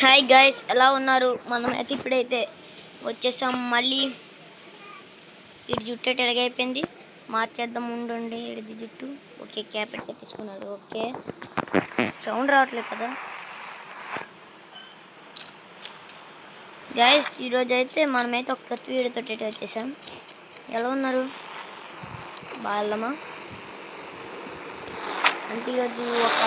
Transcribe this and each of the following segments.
Hi guys, ఎలా ఉన్నారు? మనం అయితే ఇప్పుడైతే వచ్చేసాం. మళ్ళీ ఇటు జుట్టు అయితే ఎలాగైపోయింది, మార్చేద్దాం. ఉండండి, ఇడిది జుట్టు. ఓకే, క్యాప్ పెట్టేసుకున్నాడు. ఓకే, సౌండ్ రావట్లేదు కదా గైస్. ఈరోజు అయితే మనమైతే ఒక కొత్త వీడియోతో అయితే వచ్చేసాం. ఎలా ఉన్నారు? బాగా వెళ్దామా అంటే ఈరోజు ఒక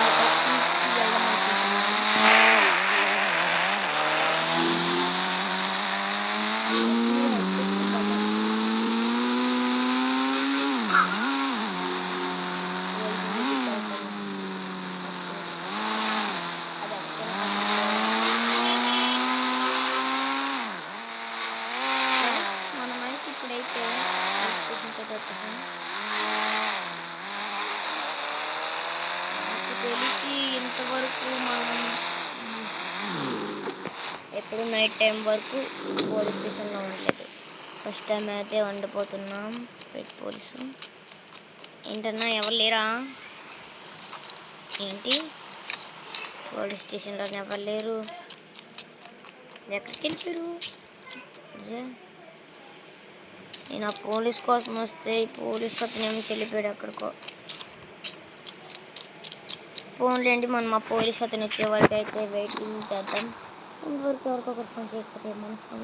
తెలిసి ఇంతవరకు మనం ఎప్పుడు నైట్ టైం వరకు పోలీస్ స్టేషన్లో ఉండలేదు. ఫస్ట్ టైం అయితే వండిపోతున్నాం. పోలీసు ఏంటన్నా, ఎవరు లేరా ఏంటి? పోలీస్ స్టేషన్లో ఎవరు లేరు. ఎక్కడికి వెళ్ళిపోయారు? నేను ఆ పోలీస్ కోసం వస్తే పోలీస్ అతను ఏమి వెళ్ళిపోయాడు ఎక్కడికో. ఫోన్లేండి, మనం మా పోలీస్ అతను వచ్చే వరకు అయితే వెయిటింగ్ చేద్దాం. ఇంతవరకు ఎవరికొకరు ఫోన్ చేయకపోతే మనసుగా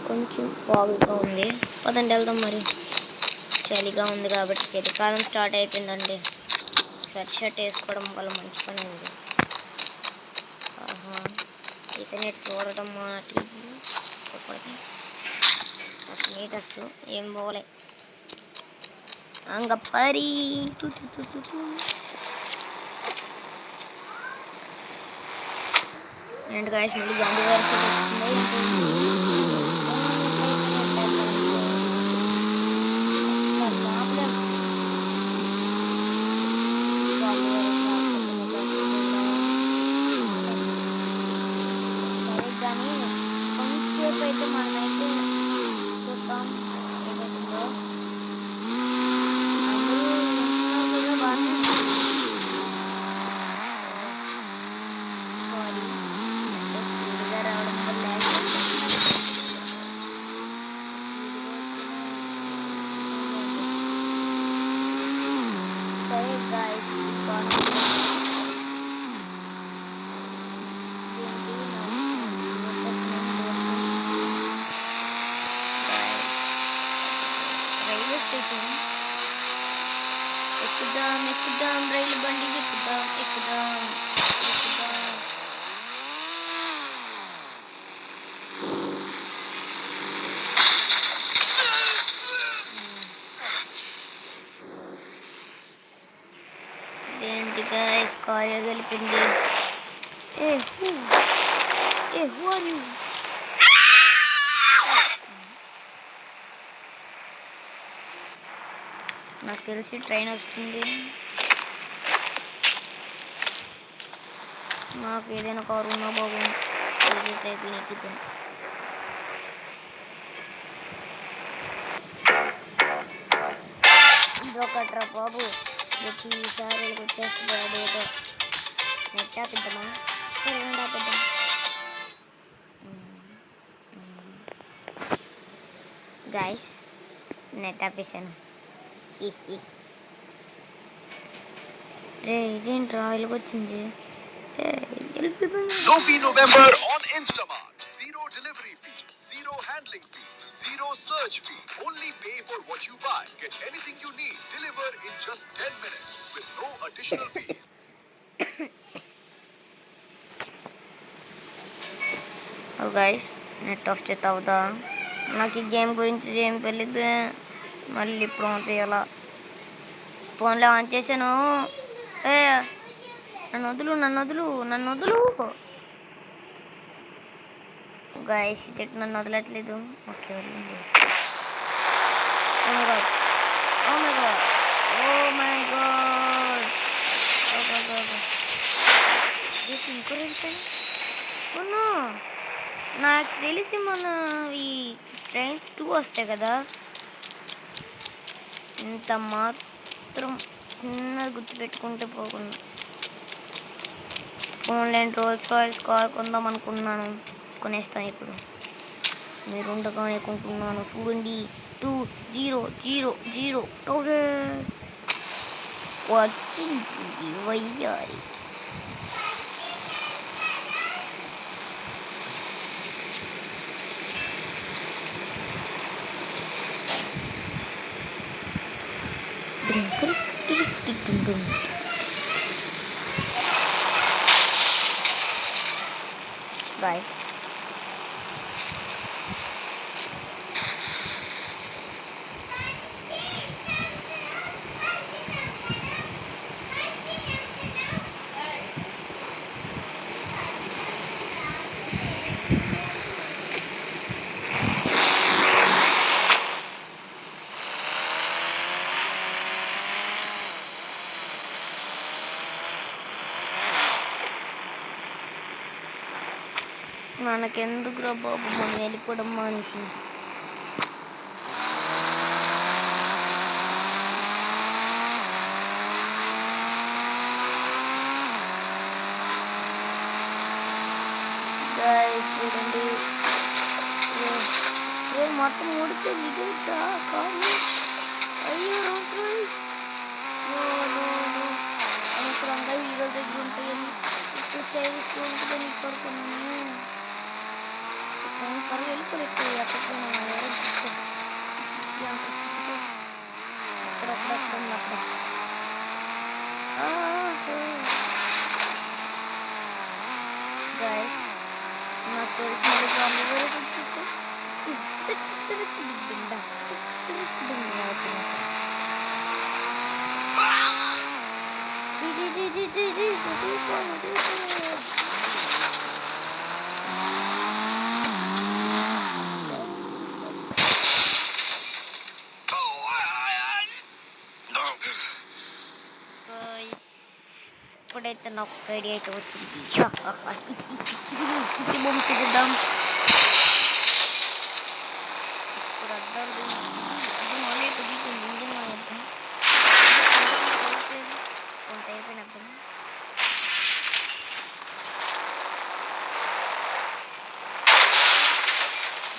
కొంచెం ఫాగ్గా ఉంది. పదండి వెళ్దాం. మరి చలిగా ఉంది కాబట్టి, చలికాలం స్టార్ట్ అయిపోయిందండి. స్వెట్ షర్ట్ వేసుకోవడం వల్ల మంచి పని ఉంది. ఆహా, ఇతనే చూడటం అట్లా నీట్ అసలు ఏం పోలే. అంగపరి ఏంటి గాయస్, మళ్ళీ గాంధీ గారి కానీ కొంచెంసేపు అయితే మనమైతే చూద్దాం ఏదైతుందో. ఎక్కుదాం రైలు బండి ఎక్కుదాం. ఏంటి గాయస్, కాలేజ్ వెళ్ళిపోయింది. నాకు తెలిసి ట్రైన్ వస్తుంది. నాకు ఏదైనా కారు ఉన్నా బాగుంది. ట్రైన్ ఎక్కిద్దాం. ఇదొకట్రా బాబు, ప్రతిసారి వచ్చేస్తున్నాడు. ఏదో నెట్ ఆపిద్దామా? సరే ఆపిద్దాం. Guys, net ఆపేసాను. రే, ఇదేంట్రా ఇలాగొచ్చింది? Sophie November on Instamart. Zero delivery fee, zero handling fee, zero search fee. Only pay for what you buy. Get anything you need delivered in just 10 minutes with no additional fee. Oh guys, net of చేత అవుదా? నాకు ఈ game గురించి ఏం తెలియదు. మళ్ళీ ఇప్పుడు on చేయాలా? ఫోన్లో ఆన్ చేశాను. నన్ను వదులు గాయస్, ఇది నన్ను వదలట్లేదు. ఓకే, వెళ్ళింది. ఓ మై గాడ్ ఇంకో అవునా? నాకు తెలిసి మన ఈ ట్రైన్స్ 2 వస్తాయి కదా, ఇంత మాత్రం చిన్నది గుర్తు పెట్టుకుంటే పోకుండా ఆన్లైన్ రోల్స్ రాయల్స్ కార్ కొందాం అనుకున్నాను. కొనేస్తాను ఇప్పుడు. మీరు ఉండగానే కొంటున్నాను. చూడండి 2000 వచ్చింది వయ్యారి. Guys, మనకెందుకురా బాబు, మనం వెళ్ళిపోవడం మానేసి. చూడండి మొత్తం ఊడిపోయింది ఇదేంటా కానీ. అయ్యో అనవసరంగా హీరో దగ్గర ఉంటాయని స్టైలిష్గా ఉంటుందని పడుకున్నాను. త్వరగా వెళ్ళిపోలేదు అక్కడక్కడ నాకు ఇప్పుడైతే నాకు ఒక ఐడియా అయితే వచ్చింది. బొమ్మ చేసేద్దాం. ఇప్పుడు అద్దాలు అద్దం ఆల్రెడీ కుదిరిపోయింది. ఇంజిన్ మానేద్దాం. కొంత అయిపోయిన అద్దం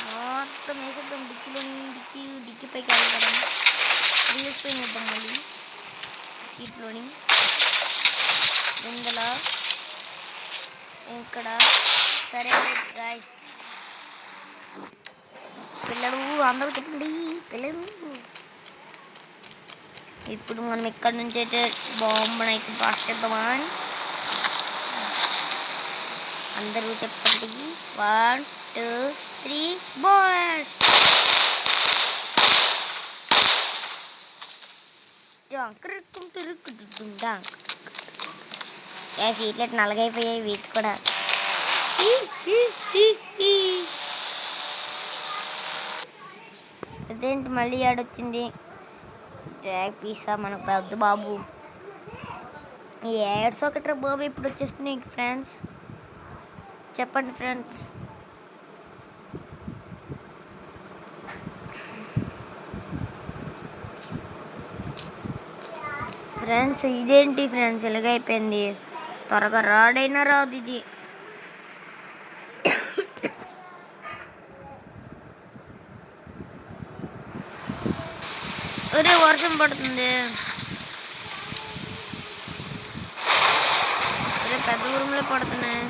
మొత్తం వేసేద్దాం. డిక్కీ పైకి వెళ్తాం. రీల్స్ పైన వేద్దాం. మళ్ళీ సీట్లోని ఇందులో ఇక్కడ. సరే గాయ్స్, పిల్లలు అందరూ చెప్పండి పిల్లలు. ఇప్పుడు మనం ఇక్కడ నుంచి అయితే బాంబునైతే పాస్ చేద్దామా? అందరూ చెప్పండి. 1 2 3 బాస్. సీట్లెట్ నలగైపోయాయి వీచ్ కూడా. అదేంటి మళ్ళీ ఆడొచ్చింది ట్రాక్ పీసా మన పెద్ద బాబు. ఈ యాడ్స్ ఒకట్రా బాబు ఇప్పుడు వచ్చేస్తున్నాయి ఫ్రెండ్స్. చెప్పండి ఫ్రెండ్స్. ఫ్రెండ్స్ ఇదేంటి ఫ్రెండ్స్ ఎలాగైపోయింది? త్వరగా రాడైనా రాదు ఇది. ఒరే వర్షం పడుతుంది. ఒరే పెద్ద ఊరంలో పడుతున్నాయి.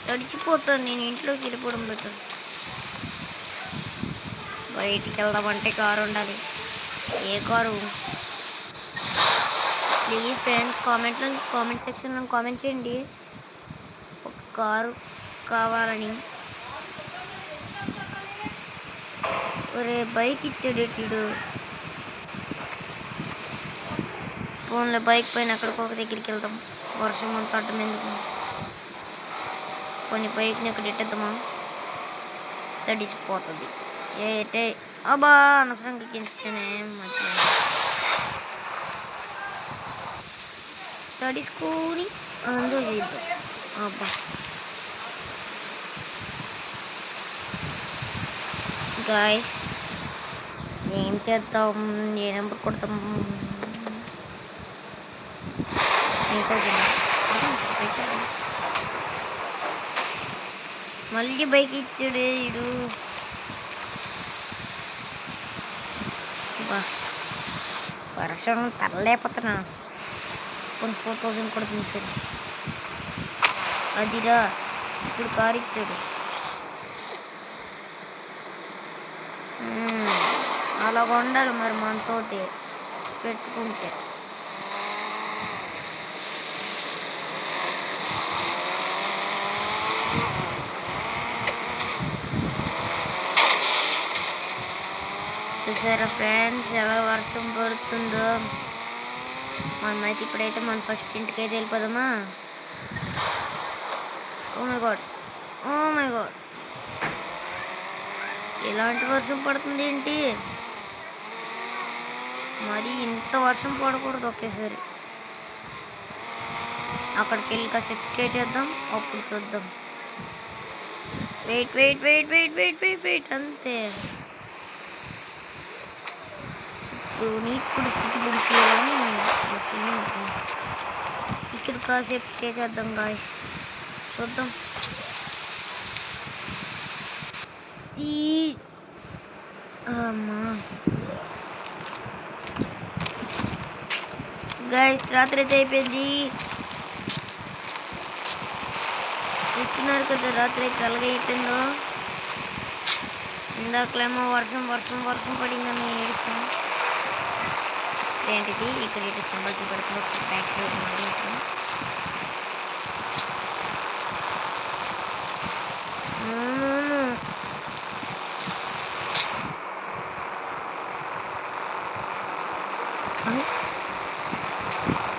తడిచిపోతాను నేను. ఇంట్లోకి వెళ్ళిపోవడం బెటర్. బయటికి వెళ్దామంటే కారు ఉండాలి. ఏ కారు? ప్లీజ్ ఫ్రెండ్స్ కామెంట్ సెక్షన్లో కామెంట్ చేయండి ఒక కారు కావాలని. ఒరే బైక్ ఇచ్చాడు. ఫోన్లో బైక్ పైన అక్కడికి ఒక దగ్గరికి వెళ్దాం. వర్షం అంతా అడ్డం ఎందుకు? కొన్ని బైక్ని అక్కడ ఎట్టేద్దామా? తడిసిపోతుంది. ఏటే అబ్బా అనవసరంగా కించితేనే మంచిగా తడుచుకొని ఎంజాయ్ చేద్దాం. అబ్బా గాయ్స్ ఏం చేద్దాం, ఏ నెంబర్ కొడతాం? 9,000. మళ్ళీ బైక్ ఇచ్చాడే ఇడు. బా వర్షం తరలేకపోతున్నా. కొన్ని 4,000 కొడుతుంది సరే. అదిరా ఇప్పుడు కారు ఇచ్చాడు. అలాగ ఉండాలి మరి మనతోటి పెట్టుకుంటే. చూసారా ఫ్రెండ్స్ ఎలా వర్షం పడుతుందో. మనమైతే ఇప్పుడైతే మన ఫస్ట్ ఇంటికి అయితే వెళ్ళిపోదామా? Oh my God, oh my God, ఎలాంటి వర్షం పడుతుంది ఏంటి? మరి ఇంత వర్షం పడకూడదు ఒకేసారి. అక్కడికి వెళ్ళి కాసేపు స్టే చేద్దాం, అప్పుడు చూద్దాం. Wait wait wait wait wait wait wait అంతే. నీకు కూడా స్థితి పిలిచేయాలని ఇక్కడ కాసేపు స్టే చేద్దాం గాయస్. చూద్దాం. అమ్మా గాయస్ రాత్రి అయితే అయిపోయింది. చూస్తున్నారు కదా రాత్రి అయితే అలాగే అయిపోయిందో. ఇందాకలేమో వర్షం వర్షం వర్షం పడిందని ఏడుస్తాం. ఏంటిది ఇక్కడ ఇటు సింబల్ చూపెడుతుంది. ఫ్యాక్టరీ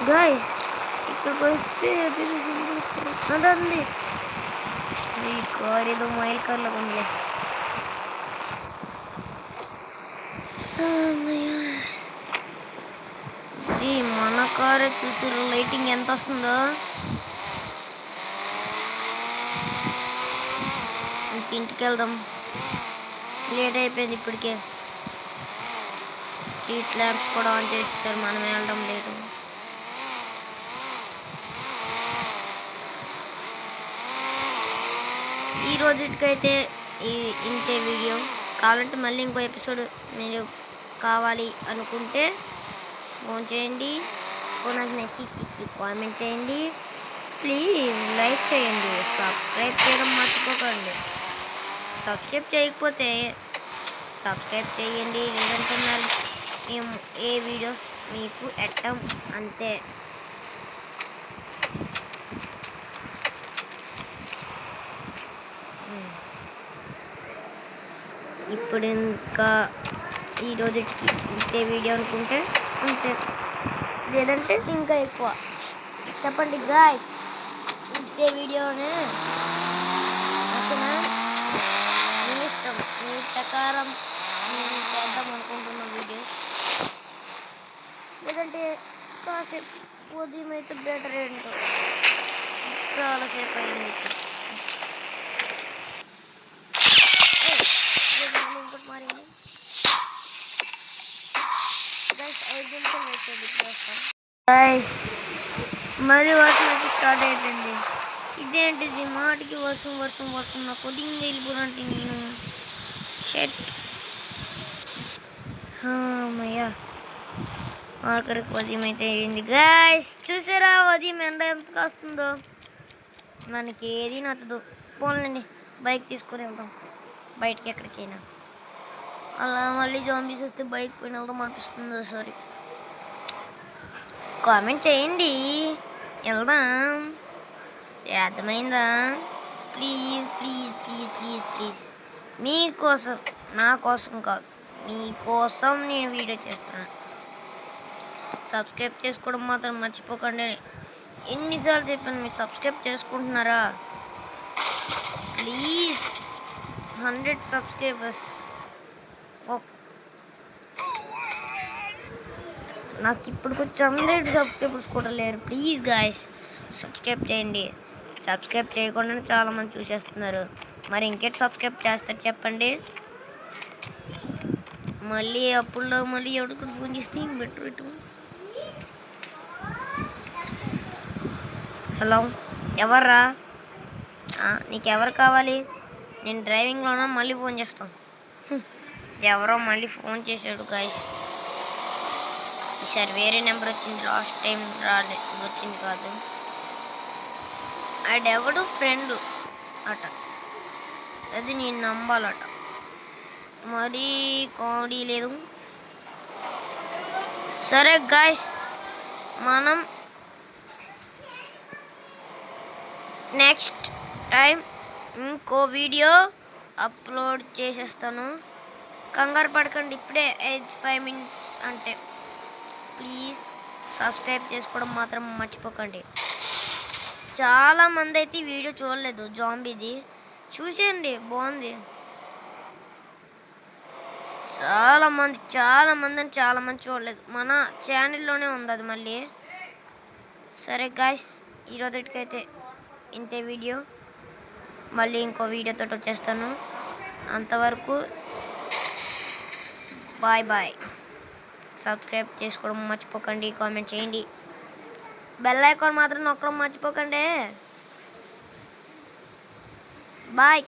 గాయస్ ఇక్కడికి వస్తే అది సింబల్ వచ్చారు. అదండి ఈ కార్ ఏదో మైల్ కార్లో ఉందిలే. మన కారే చూసారు లైటింగ్ ఎంత వస్తుందో. ఇంటికి వెళ్దాం, లేట్ అయిపోయింది ఇప్పటికే. స్ట్రీట్ ల్యాంప్స్ కూడా ఆన్ చేస్తారు, మనం వెళ్ళడం లేదు. ఈ రోజుకైతే ఇంతే వీడియో. కావాలంటే మళ్ళీ ఇంకో ఎపిసోడ్ మీరు కావాలి అనుకుంటే ఫోన్ చేయండి. ఫోన్ నాకు నచ్చి కామెంట్ చేయండి. ప్లీజ్ లైక్ చేయండి, సబ్స్క్రైబ్ చేయడం మర్చిపోకండి. సబ్స్క్రైబ్ చేయకపోతే సబ్స్క్రైబ్ చేయండి, లేదంటే మరి మేము ఏ వీడియోస్ మీకు ఎట్టం అంతే. ఇప్పుడు ఇంకా ఈరోజుకి ఇంతే వీడియో అనుకుంటే అంతే, లేదంటే ఇంకా ఎక్కువ చెప్పండి గాయస్. ఇంతే వీడియోనే ఓకేనా? మీ ఇష్టం, మీ ప్రకారం నేను చేద్దాం అనుకుంటున్న వీడియో. లేదంటే కాసేపు ఉదయం అయితే బెటర్ ఏంటో. చాలాసేపు అయింది. ఇంకోటి మారింది గైస్. 5 నిమిషాలు అయిపోయింది. గైస్ మరి వర్షం అయితే స్టార్ట్ అయిపోయింది. ఇదేంటిది మాటికి వర్షం వర్షం వర్షం. నాకు కొద్దిగా వెళ్ళిపోనంటే నేను షెట్. అమ్మయ్యా ఆఖరికి ఉదయం అయితే అయింది గైస్. చూసారా ఉదయం ఎండ ఎంత కాస్తుందో. మనకి ఏది నచ్చదు. పోన్లేండి బైక్ తీసుకొని వెళ్దాం బయటికి ఎక్కడికైనా. అలా మళ్ళీ జాంబీస్ వస్తే బైక్ పైన వెళ్దాం అనిపిస్తుందో. సారీ, కామెంట్ చేయండి, వెళ్దాం. అర్థమైందా? Please please please please please మీకోసం, నా కోసం కాదు, మీకోసం నేను వీడియో చేస్తున్నాను. సబ్స్క్రైబ్ చేసుకోవడం మాత్రం మర్చిపోకండి. ఎన్నిసార్లు చెప్పాను, మీరు సబ్స్క్రైబ్ చేసుకుంటున్నారా? Please 100 subscribers. నాకు ఇప్పుడు కొంచెం 100 సబ్స్క్రైబర్స్ కూడా లేరు. ప్లీజ్ గాయస్ సబ్స్క్రైబ్ చేయండి. సబ్స్క్రైబ్ చేయకుండా చాలామంది చూసేస్తున్నారు. మరి ఇంకేటి సబ్స్క్రైబ్ చేస్తారు చెప్పండి. మళ్ళీ అప్పుల్లో మళ్ళీ ఎవరికి ఫోన్ చేస్తే బెటర్ ఇటు. హలో, ఎవర్రా? నీకెవరు కావాలి? నేను డ్రైవింగ్లోనా, మళ్ళీ ఫోన్ చేస్తాను. ఎవరో మళ్ళీ ఫోన్ చేశాడు గాయస్. ఈసారి వేరే నెంబర్ వచ్చింది, లాస్ట్ టైం వచ్చింది కాదు. ఆడెవడు ఫ్రెండ్ అట, అది నేను నమ్మాలట. మరీ కామెడీ లేదు. సరే గాయస్, మనం నెక్స్ట్ టైం ఇంకో వీడియో అప్లోడ్ చేసేస్తాను. కంగారు పడకండి, ఇప్పుడే 5 minutes అంటే. ప్లీజ్ సబ్స్క్రైబ్ చేసుకోవడం మాత్రం మర్చిపోకండి. చాలామంది అయితే ఈ వీడియో చూడలేదు, జాంబీది. చూసేయండి, బాగుంది. చాలామంది చూడలేదు. మన ఛానల్లోనే ఉంది అది మళ్ళీ. సరే గాయస్, ఈరోజుకైతే ఇంతే వీడియో. మళ్ళీ ఇంకో వీడియోతో వచ్చేస్తాను. అంతవరకు బాయ్. సబ్స్క్రైబ్ చేసుకోవడం మర్చిపోకండి, కామెంట్ చేయండి, బెల్ ఐకాన్ మాత్రం నొక్కడం మర్చిపోకండి. బాయ్.